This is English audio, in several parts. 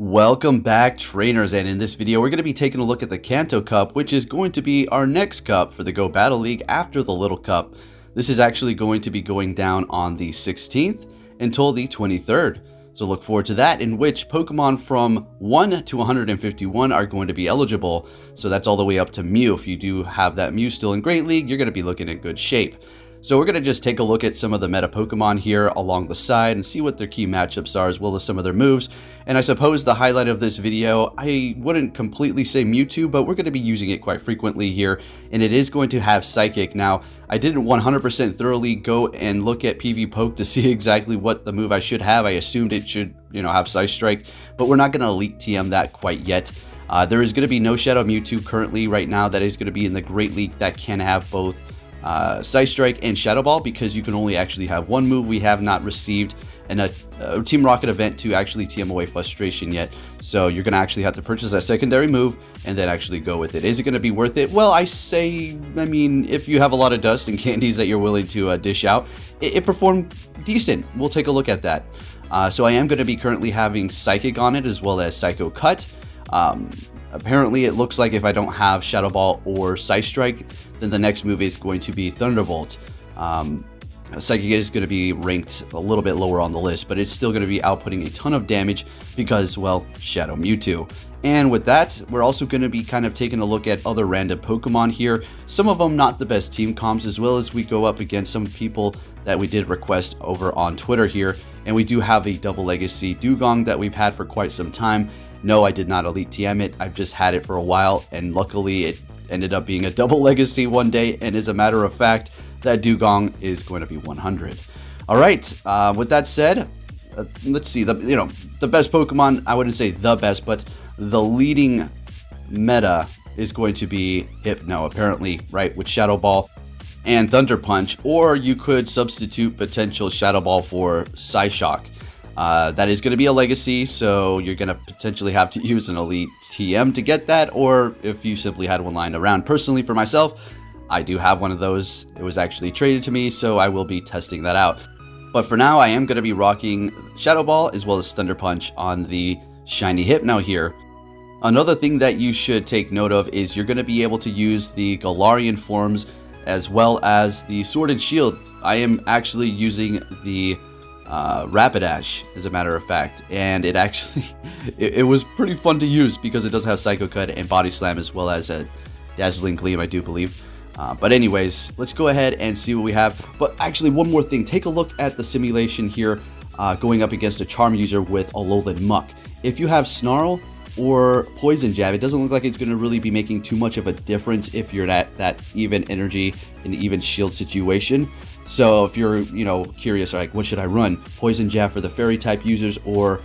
Welcome back, trainers, and in this video we're going to be taking a look at the Kanto Cup, which is going to be our next cup for the Go Battle League after the Little Cup. This is actually going to be going down on the 16th until the 23rd. So look forward to that, in which Pokemon from 1 to 151 are going to be eligible. So that's all the way up to Mew. If you do have that Mew still in Great League, you're going to be looking in good shape. So we're going to just take a look at some of the meta Pokemon here along the side and see what their key matchups are, as well as some of their moves. And I suppose the highlight of this video, I wouldn't completely say Mewtwo, but we're going to be using it quite frequently here, and it is going to have Psychic. Now, I didn't 100% thoroughly go and look at Pvpoke to see exactly what the move I should have. I assumed it should, have Psy Strike, but we're not going to Elite TM that quite yet. There is going to be no Shadow Mewtwo currently right now that is going to be in the Great League that can have both Psy Strike and Shadow Ball, because you can only actually have one move. We have not received a Team Rocket event to actually TM away Frustration yet, so you're going to actually have to purchase that secondary move and then actually go with it. Is it going to be worth it? Well, I mean, if you have a lot of dust and candies that you're willing to dish out, it performed decent. We'll take a look at that. So I am going to be currently having Psychic on it, as well as Psycho Cut. Apparently, it looks like if I don't have Shadow Ball or Psy Strike, then the next move is going to be Thunderbolt. Psychic is going to be ranked a little bit lower on the list, but it's still going to be outputting a ton of damage because, well, Shadow Mewtwo. And with that, we're also going to be kind of taking a look at other random Pokemon here. Some of them not the best team comps, as well as we go up against some people that we did request over on Twitter here. And we do have a double legacy Dugong that we've had for quite some time. No, I did not Elite TM it. I've just had it for a while, and luckily it ended up being a double legacy one day. And as a matter of fact, that Dugong is going to be 100. All right. With that said, let's see. The best Pokemon. I wouldn't say the best, but the leading meta is going to be Hypno, apparently, right, with Shadow Ball and Thunder Punch. Or you could substitute potential Shadow Ball for Psyshock. That is going to be a legacy, so you're going to potentially have to use an Elite TM to get that, or if you simply had one lying around. Personally, for myself, I do have one of those. It was actually traded to me, so I will be testing that out. But for now, I am going to be rocking Shadow Ball as well as Thunder Punch on the shiny Hypno here. Another thing that you should take note of is you're going to be able to use the Galarian forms as well as the Sword and Shield. I am actually using the Rapidash, as a matter of fact, and it actually it was pretty fun to use because it does have Psycho Cut and Body Slam, as well as a Dazzling Gleam, I do believe. But anyways, let's go ahead and see what we have. But actually, one more thing, take a look at the simulation here, going up against a Charm user with Alolan Muck. If you have Snarl or Poison Jab, it doesn't look like it's going to really be making too much of a difference if you're at that even energy and even shield situation. So if you're, curious, like, what should I run? Poison Jab for the Fairy type users, or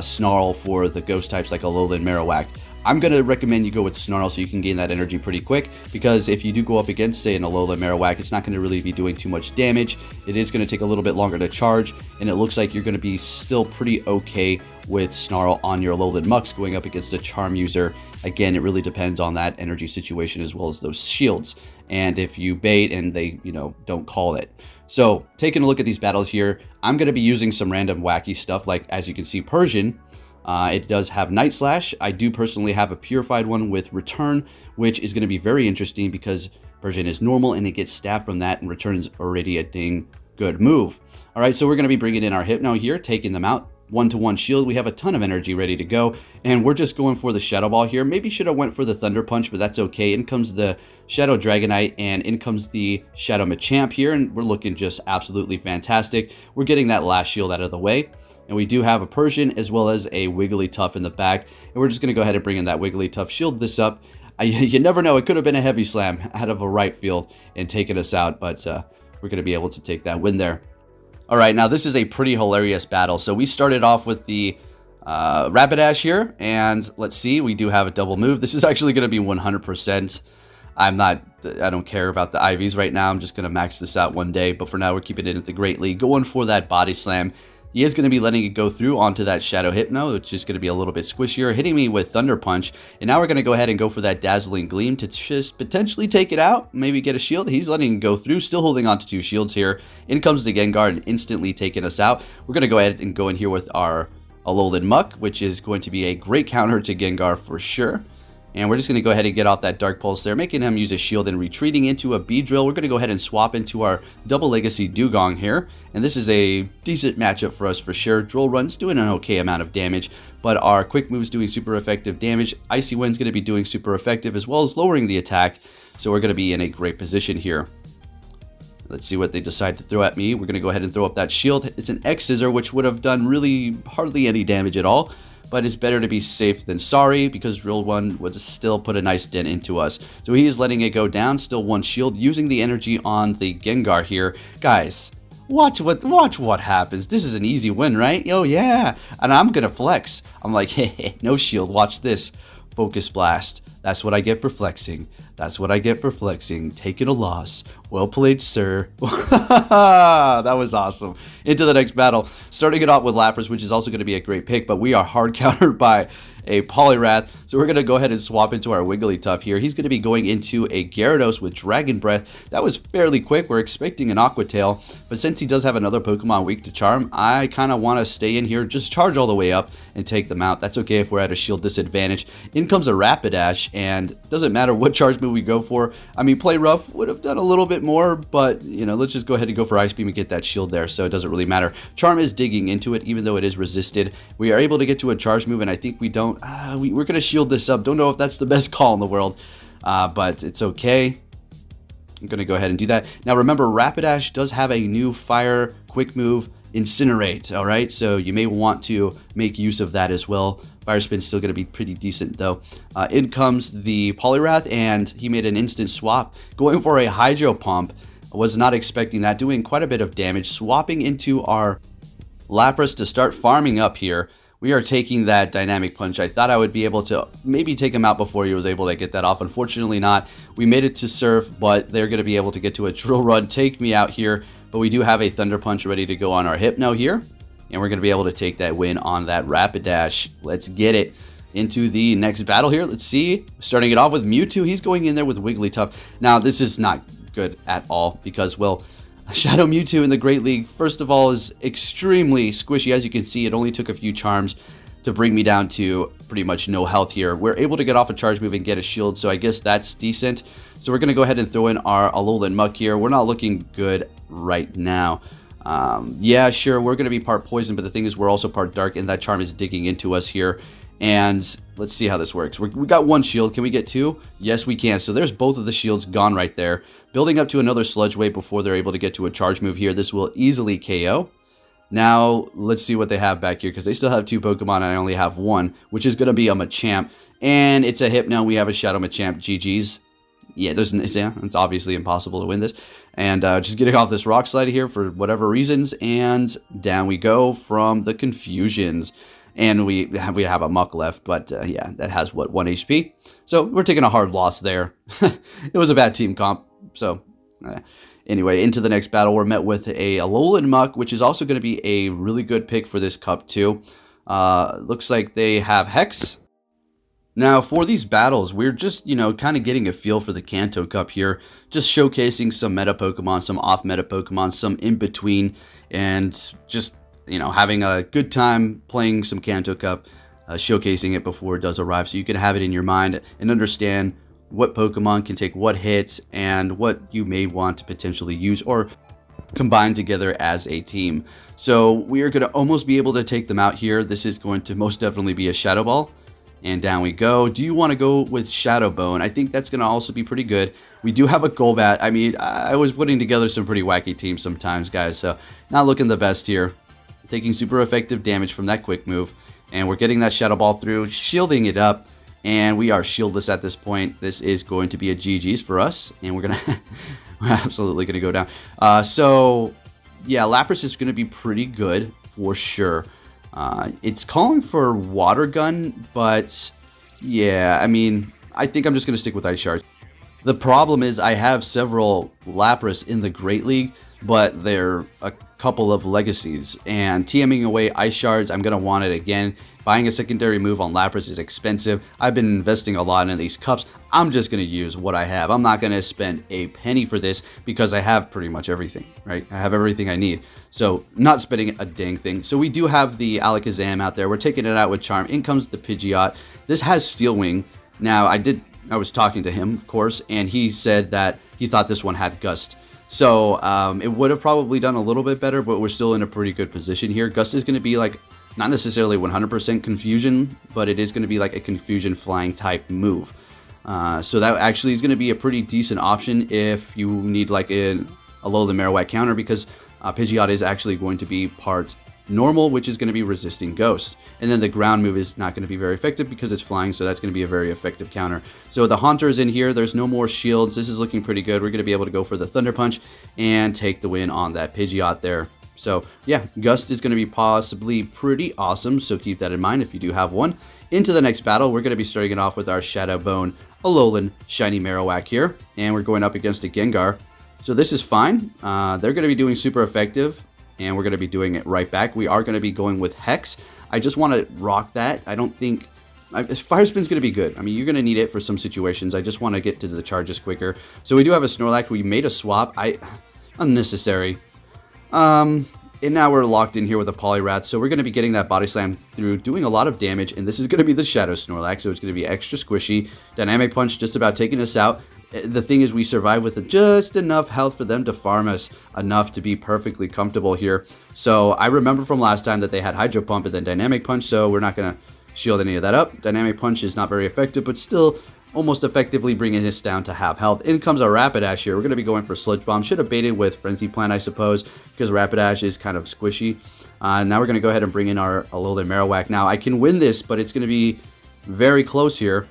Snarl for the Ghost types like Alolan Marowak. I'm going to recommend you go with Snarl so you can gain that energy pretty quick, because if you do go up against, say, an Alolan Marowak, it's not going to really be doing too much damage. It is going to take a little bit longer to charge, and it looks like you're going to be still pretty okay with Snarl on your Alolan Mucks going up against a Charm user. Again, it really depends on that energy situation as well as those shields, and if you bait and they, don't call it. So, taking a look at these battles here, I'm going to be using some random wacky stuff, like, as you can see, Persian. It does have Night Slash. I do personally have a purified one with Return, which is going to be very interesting because Persian is normal and it gets stabbed from that, and Return's already a dang good move. All right, so we're going to be bringing in our Hypno here, taking them out. 1-to-1 shield. We have a ton of energy ready to go, and we're just going for the Shadow Ball here. Maybe should have went for the Thunder Punch, but that's okay. In comes the Shadow Dragonite, and in comes the Shadow Machamp here, and we're looking just absolutely fantastic. We're getting that last shield out of the way, and we do have a Persian as well as a Wigglytuff in the back, and we're just going to go ahead and bring in that Wigglytuff, shield this up. You never know, it could have been a Heavy Slam out of a right field and taken us out, but we're going to be able to take that win there. All right, now this is a pretty hilarious battle. So we started off with the Rapidash here, and let's see, we do have a double move. This is actually going to be 100%. I don't care about the IVs right now. I'm just going to max this out one day, but for now we're keeping it at the Great League, going for that Body Slam. He is going to be letting it go through onto that Shadow Hypno, which is going to be a little bit squishier, hitting me with Thunder Punch. And now we're going to go ahead and go for that Dazzling Gleam to just potentially take it out, maybe get a shield. He's letting it go through, still holding on to 2 shields here. In comes the Gengar and instantly taking us out. We're going to go ahead and go in here with our Alolan Muck, which is going to be a great counter to Gengar for sure. And we're just going to go ahead and get off that Dark Pulse there, making him use a shield and retreating into a Beedrill. We're going to go ahead and swap into our Double Legacy Dugong here. And this is a decent matchup for us for sure. Drill Run's doing an okay amount of damage, but our Quick Move's doing super effective damage. Icy Wind's going to be doing super effective as well as lowering the attack. So we're going to be in a great position here. Let's see what they decide to throw at me. We're going to go ahead and throw up that shield. It's an X-Scissor, which would have done really hardly any damage at all. But it's better to be safe than sorry, because Drill Run would still put a nice dent into us. So he is letting it go down, still one shield, using the energy on the Gengar here. Guys, watch what happens. This is an easy win, right? Oh yeah, and I'm gonna flex. I'm like, hey, no shield, watch this. Focus Blast. That's what I get for flexing. That's what I get for flexing. Taking a loss. Well played, sir. That was awesome. Into the next battle. Starting it off with Lapras, which is also going to be a great pick, but we are hard countered by a Poliwrath. So we're going to go ahead and swap into our Wigglytuff here. He's going to be going into a Gyarados with Dragon Breath. That was fairly quick. We're expecting an Aqua Tail, but since he does have another Pokemon weak to Charm, I kind of want to stay in here, just charge all the way up and take them out. That's okay if we're at a shield disadvantage. In comes a Rapidash, and doesn't matter what charge move we go for. I mean, Play Rough would have done a little bit more, but, you know, let's just go ahead and go for Ice Beam and get that shield there, so it doesn't really matter. Charm is digging into it, even though it is resisted. We are able to get to a charge move, and I think we don't... we're going to shield this up. Don't know if that's the best call in the world, but it's okay. I'm going to go ahead and do that. Now, remember, Rapidash does have a new fire quick move, Incinerate, all right? So you may want to make use of that as well. Fire Spin's still going to be pretty decent, though. In comes the Poliwrath, and he made an instant swap, going for a Hydro Pump. I was not expecting that, doing quite a bit of damage. Swapping into our Lapras to start farming up here. We are taking that Dynamic Punch. I thought I would be able to maybe take him out before he was able to get that off. Unfortunately not. We made it to Surf, but they're going to be able to get to a Drill Run, take me out here. But we do have a Thunder Punch ready to go on our Hypno here. And we're going to be able to take that win on that Rapidash. Let's get it into the next battle here. Let's see. Starting it off with Mewtwo. He's going in there with Wigglytuff. Now, this is not good at all because, well, Shadow Mewtwo in the Great League, first of all, is extremely squishy. As you can see, it only took a few charms to bring me down to pretty much no health here. We're able to get off a charge move and get a shield, so I guess that's decent. So we're going to go ahead and throw in our Alolan Muck here. We're not looking good right now. Yeah, sure, we're going to be part poison, but the thing is we're also part dark, and that charm is digging into us here. And let's see how this works. We got one shield. Can we get two? Yes, we can. So there's both of the shields gone right there. Building up to another Sludge Wave before they're able to get to a charge move here. This will easily KO. Now, let's see what they have back here, because they still have two Pokemon, and I only have one, which is going to be a Machamp. And it's a Hypno. We have a Shadow Machamp. GG's. Yeah, it's obviously impossible to win this. And just getting off this Rock Slide here for whatever reasons. And down we go from the Confusions. And we have a Muck left, but yeah, that has, what, 1 HP? So we're taking a hard loss there. It was a bad team comp, so... Anyway, into the next battle, we're met with a Alolan Muck, which is also going to be a really good pick for this cup, too. Looks like they have Hex. Now, for these battles, we're just, you know, kind of getting a feel for the Kanto Cup here. Just showcasing some meta Pokemon, some off-meta Pokemon, some in-between, and just, you know, having a good time playing some Kanto Cup, showcasing it before it does arrive, so you can have it in your mind and understand what Pokemon can take what hits and what you may want to potentially use or combine together as a team. So we are going to almost be able to take them out here. This is going to most definitely be a Shadow Ball. And down we go. Do you want to go with Shadow Bone? I think that's going to also be pretty good. We do have a Golbat. I mean, I was putting together some pretty wacky teams sometimes, guys. So not looking the best here. Taking super effective damage from that quick move. And we're getting that Shadow Ball through, shielding it up. And we are shieldless at this point. This is going to be a GG's for us. And we're absolutely going to go down. So, yeah, Lapras is going to be pretty good for sure. It's calling for Water Gun, but yeah, I mean, I think I'm just going to stick with Ice Shards. The problem is I have several Lapras in the Great League, but they're a couple of legacies, and TMing away Ice Shards, I'm going to want it again, Buying a secondary move on Lapras is expensive. I've been investing a lot in these cups. I'm just going to use what I have. I'm not going to spend a penny for this because I have pretty much everything, right? I have everything I need. So not spending a dang thing. So we do have the Alakazam out there. We're taking it out with Charm. In comes the Pidgeot. This has Steel Wing. Now I was talking to him, of course, and he said that he thought this one had Gust. So it would have probably done a little bit better, but we're still in a pretty good position here. Gust is going to be like, not necessarily 100% confusion, but it is going to be like a confusion flying type move. So that actually is going to be a pretty decent option if you need like a Alolan Marowak counter, because Pidgeot is actually going to be part normal, which is going to be resisting Ghost. And then the ground move is not going to be very effective because it's flying, so that's going to be a very effective counter. So the Haunter is in here. There's no more shields. This is looking pretty good. We're going to be able to go for the Thunder Punch and take the win on that Pidgeot there. So yeah, Gust is going to be possibly pretty awesome, so keep that in mind if you do have one. Into the next battle, we're going to be starting it off with our Shadow Bone Alolan Shiny Marowak here, and we're going up against a Gengar. So this is fine. They're going to be doing super effective, and we're going to be doing it right back. We are going to be going with Hex. I just want to rock that. I don't think... Fire Spin's going to be good. I mean, you're going to need it for some situations. I just want to get to the charges quicker. So we do have a Snorlax. We made a swap. Unnecessary. And now we're locked in here with a Poliwrath. So we're going to be getting that Body Slam through, doing a lot of damage. And this is going to be the Shadow Snorlax. So it's going to be extra squishy. Dynamic Punch just about taking us out. The thing is, we survive with just enough health for them to farm us enough to be perfectly comfortable here. So I remember from last time that they had Hydro Pump and then Dynamic Punch, so we're not going to shield any of that up. Dynamic Punch is not very effective, but still almost effectively bringing us down to half health. In comes our Rapidash here. We're going to be going for Sludge Bomb. Should have baited with Frenzy Plant, I suppose, because Rapidash is kind of squishy. Now we're going to go ahead and bring in our Alolan Marowak. Now I can win this, but it's going to be very close here.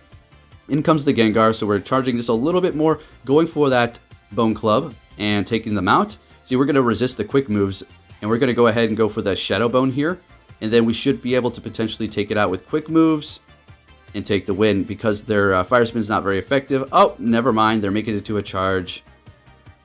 In comes the Gengar, so we're charging just a little bit more, going for that Bone Club and taking them out. See, we're going to resist the quick moves, and we're going to go ahead and go for the Shadow Bone here, and then we should be able to potentially take it out with quick moves and take the win, because their Fire Spin's not very effective. Oh, never mind, they're making it to a charge,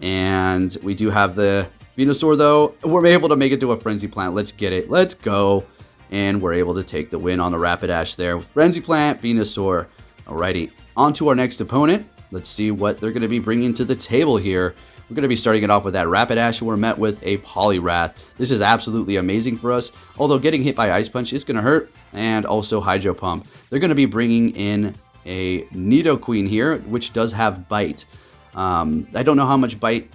and we do have the Venusaur, though. We're able to make it to a Frenzy Plant. Let's get it. Let's go, and we're able to take the win on the Rapidash there. Frenzy Plant, Venusaur. Alrighty, on to our next opponent. Let's see what they're going to be bringing to the table here. We're going to be starting it off with that Rapidash, and we're met with a Poliwrath. This is absolutely amazing for us, although getting hit by Ice Punch is going to hurt, and also Hydro Pump. They're going to be bringing in a Nidoqueen here, which does have Bite. I don't know how much Bite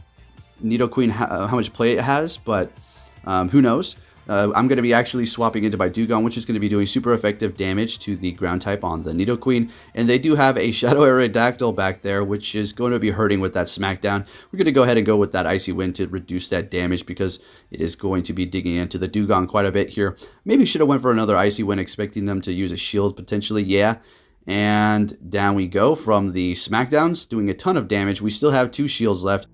Nidoqueen, how much play it has, but who knows. I'm going to be actually swapping into my Dewgong, which is going to be doing super effective damage to the ground type on the Nidoqueen. And they do have a Shadow Aerodactyl back there, which is going to be hurting with that Smackdown. We're going to go ahead and go with that Icy Wind to reduce that damage, because it is going to be digging into the Dewgong quite a bit here. Maybe should have went for another Icy Wind, expecting them to use a shield potentially. Yeah. And down we go from the Smackdowns, doing a ton of damage. We still have 2 shields left.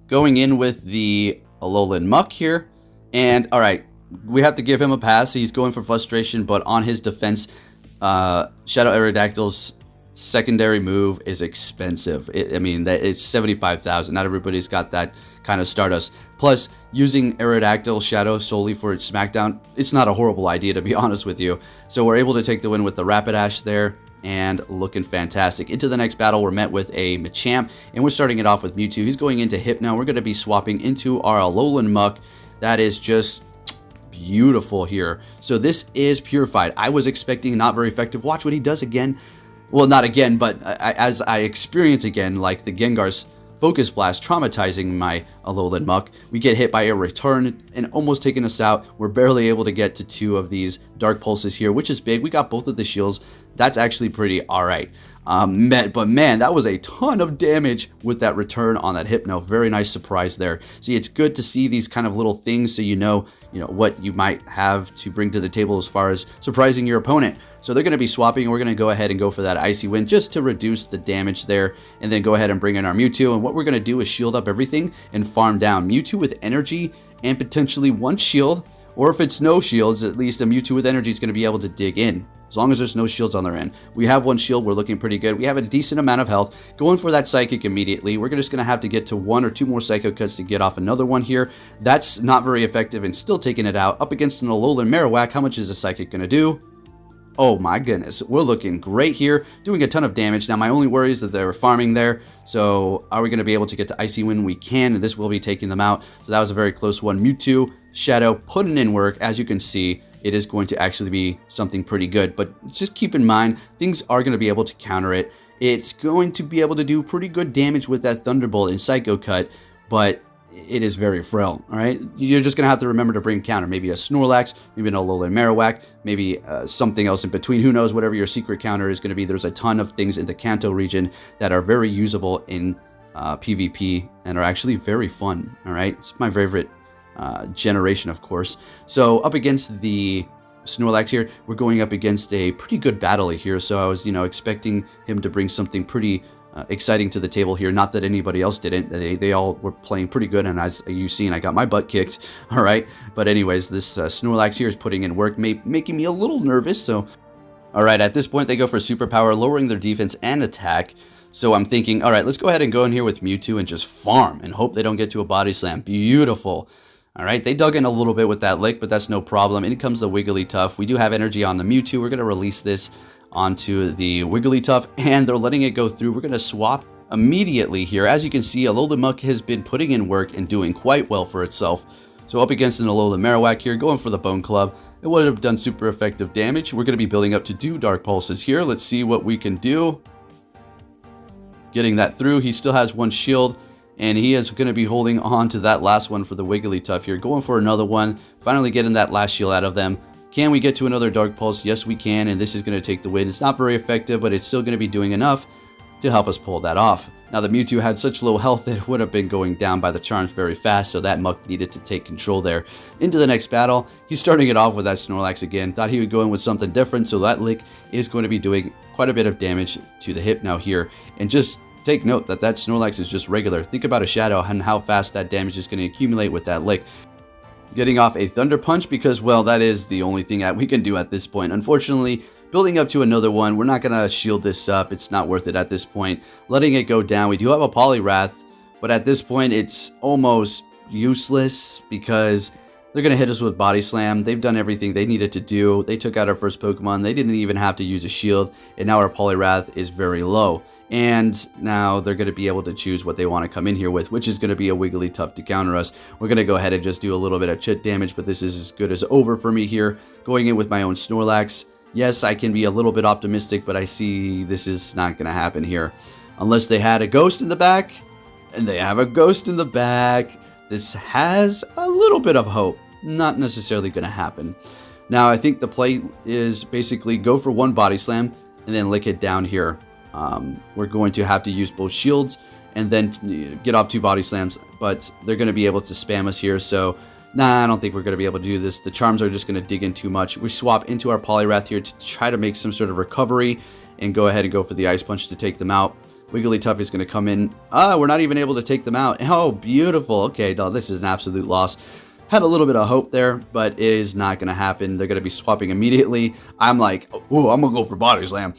Going in with the Alolan Muck here. And all right, we have to give him a pass. He's going for Frustration, but on his defense, Shadow Aerodactyl's secondary move is expensive. It's 75,000. Not everybody's got that kind of Stardust. Plus, using Aerodactyl Shadow solely for its Smackdown, it's not a horrible idea, to be honest with you. So we're able to take the win with the Rapidash there, and looking fantastic. Into the next battle, we're met with a Machamp, and we're starting it off with Mewtwo. He's going into Hypno. We're going to be swapping into our Alolan Muck. That is just beautiful here. So this is Purified. I was expecting not very effective. Watch what he does again. Well, not again, but as I experience again, like the Gengar's Focus Blast traumatizing my Alolan Muck. We get hit by a Return and almost taking us out. We're barely able to get to 2 of these Dark Pulses here, which is big. We got both of the shields. That's actually pretty alright. But man, that was a ton of damage with that Return on that Hypno. Very nice surprise there. See, it's good to see these kind of little things, so you know what you might have to bring to the table as far as surprising your opponent. So they're going to be swapping, and we're going to go ahead and go for that Icy Wind just to reduce the damage there, and then go ahead and bring in our Mewtwo. And what we're going to do is shield up everything and farm down. Mewtwo with energy and potentially 1 shield, or if it's no shields, at least a Mewtwo with energy is going to be able to dig in, as long as there's no shields on their end. We have 1 shield. We're looking pretty good. We have a decent amount of health. Going for that Psychic immediately. We're just going to have to get to 1 or 2 more Psycho Cuts to get off another one here. That's not very effective and still taking it out. Up against an Alolan Marowak, how much is a Psychic going to do? Oh my goodness, we're looking great here, doing a ton of damage. Now my only worry is that they're farming there, so are we going to be able to get to Icy Wind? We can, and this will be taking them out. So that was a very close one. Mewtwo, Shadow, putting in work. As you can see, it is going to actually be something pretty good, but just keep in mind, things are going to be able to counter it. It's going to be able to do pretty good damage with that Thunderbolt and Psycho Cut, but it is very frail, all right? You're just going to have to remember to bring counter. Maybe a Snorlax, maybe an Alolan Marowak, maybe something else in between. Who knows, whatever your secret counter is going to be. There's a ton of things in the Kanto region that are very usable in PvP and are actually very fun, all right? It's my favorite generation, of course. So up against the Snorlax here, we're going up against a pretty good battle here. So I was, expecting him to bring something pretty exciting to the table here. Not that anybody else didn't. They all were playing pretty good, and as you've seen, I got my butt kicked. All right, but anyways, this Snorlax here is putting in work, making me a little nervous. So, all right, at this point, they go for superpower, lowering their defense and attack. So I'm thinking, all right, let's go ahead and go in here with Mewtwo and just farm and hope they don't get to a body slam. Beautiful. All right, they dug in a little bit with that lick, but that's no problem. In comes the Wigglytuff. We do have energy on the Mewtwo. We're going to release this onto the Wigglytuff, and they're letting it go through. We're going to swap immediately here. As you can see, Alolan has been putting in work and doing quite well for itself. So up against an Alolan Marowak here, going for the Bone Club. It would have done super effective damage. We're going to be building up to 2 Dark Pulses here. Let's see what we can do. Getting that through. He still has 1 shield, and he is going to be holding on to that last one for the Wigglytuff here. Going for another one. Finally getting that last shield out of them. Can we get to another Dark Pulse? Yes, we can, and this is going to take the win. It's not very effective, but it's still going to be doing enough to help us pull that off. Now, the Mewtwo had such low health that it would have been going down by the charms very fast, so that Muck needed to take control there. Into the next battle, he's starting it off with that Snorlax again. Thought he would go in with something different, so that lick is going to be doing quite a bit of damage to the hip now here. And just take note that that Snorlax is just regular. Think about a Shadow and how fast that damage is going to accumulate with that lick. Getting off a Thunder Punch because, well, that is the only thing that we can do at this point. Unfortunately, building up to another one, we're not going to shield this up. It's not worth it at this point. Letting it go down. We do have a Poliwrath, but at this point, it's almost useless because they're going to hit us with Body Slam. They've done everything they needed to do. They took out our first Pokemon. They didn't even have to use a shield, and now our Poliwrath is very low. And now they're going to be able to choose what they want to come in here with, which is going to be a Wigglytuff to counter us. We're going to go ahead and just do a little bit of chit damage, but this is as good as over for me here. Going in with my own Snorlax. Yes, I can be a little bit optimistic, but I see this is not going to happen here. Unless they had a ghost in the back, and they have a ghost in the back. This has a little bit of hope. Not necessarily going to happen. Now, I think the play is basically go for 1 Body Slam and then lick it down here. We're going to have to use both shields and then get off 2 Body Slams, but they're going to be able to spam us here. So, nah, I don't think we're going to be able to do this. The charms are just going to dig in too much. We swap into our Poliwrath here to try to make some sort of recovery and go ahead and go for the Ice Punch to take them out. Wigglytuff is going to come in. We're not even able to take them out. Oh, beautiful. Okay, this is an absolute loss. Had a little bit of hope there, but it is not going to happen. They're going to be swapping immediately. I'm like, oh, I'm going to go for Body Slam.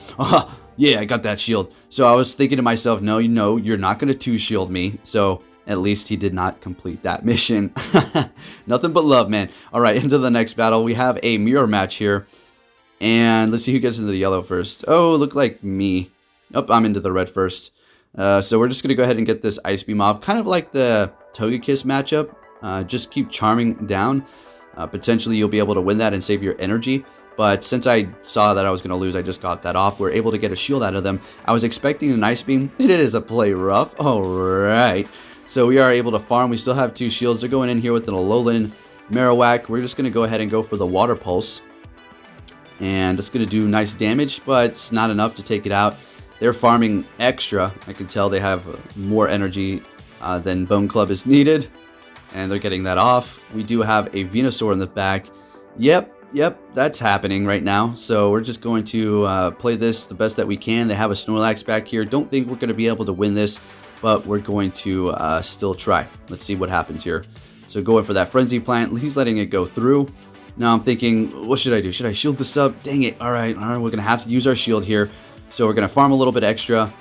Yeah, I got that shield. So I was thinking to myself, no, you're not going to 2-shield me. So at least he did not complete that mission. Nothing but love, man. All right, into the next battle. We have a mirror match here. And let's see who gets into the yellow first. Oh, look like me. Oh, I'm into the red first. So we're just going to go ahead and get this Ice Beam off. Kind of like the Togekiss matchup. Just keep charming down. Potentially you'll be able to win that and save your energy. But since I saw that I was going to lose, I just got that off. We're able to get a shield out of them. I was expecting an Ice Beam. It is a play rough. All right. So we are able to farm. We still have 2 shields. They're going in here with an Alolan Marowak. We're just going to go ahead and go for the Water Pulse. And it's going to do nice damage, but it's not enough to take it out. They're farming extra. I can tell they have more energy than Bone Club is needed. And they're getting that off. We do have a Venusaur in the back. Yep, that's happening right now. So we're just going to play this the best that we can. They have a Snorlax back here. Don't think we're going to be able to win this, but we're going to still try. Let's see what happens here. So going for that Frenzy Plant. He's letting it go through. Now I'm thinking, what should I do? Should I shield this up? Dang it. All right, we're going to have to use our shield here. So we're going to farm a little bit extra.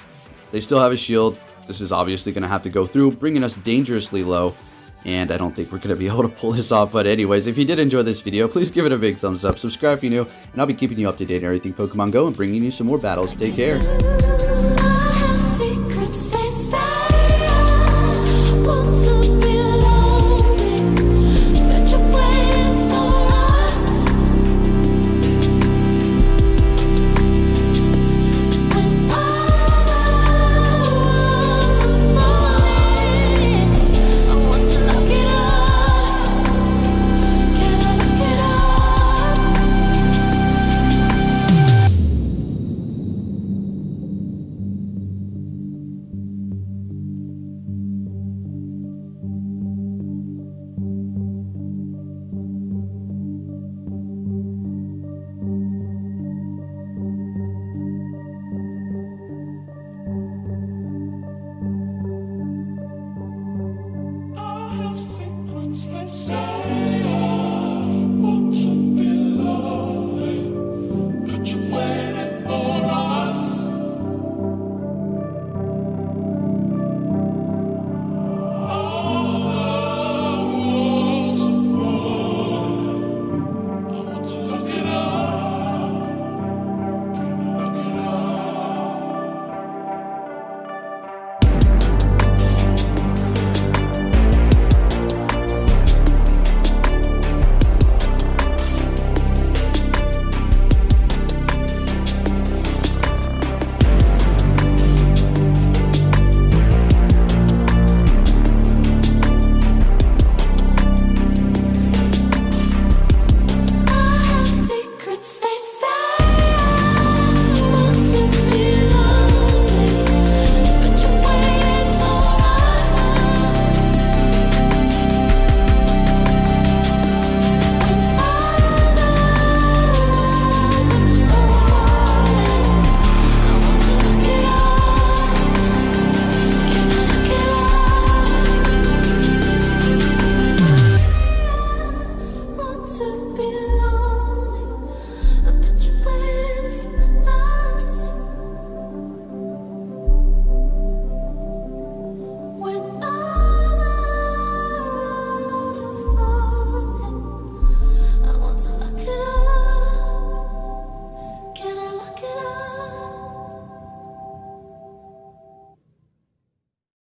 They still have a shield. This is obviously going to have to go through, bringing us dangerously low. and I don't think we're going to be able to pull this off. But anyways, if you did enjoy this video, please give it a big thumbs up, subscribe if you're new, and I'll be keeping you up to date on everything Pokemon Go and bringing you some more battles. Take care. I have secrets they say I want to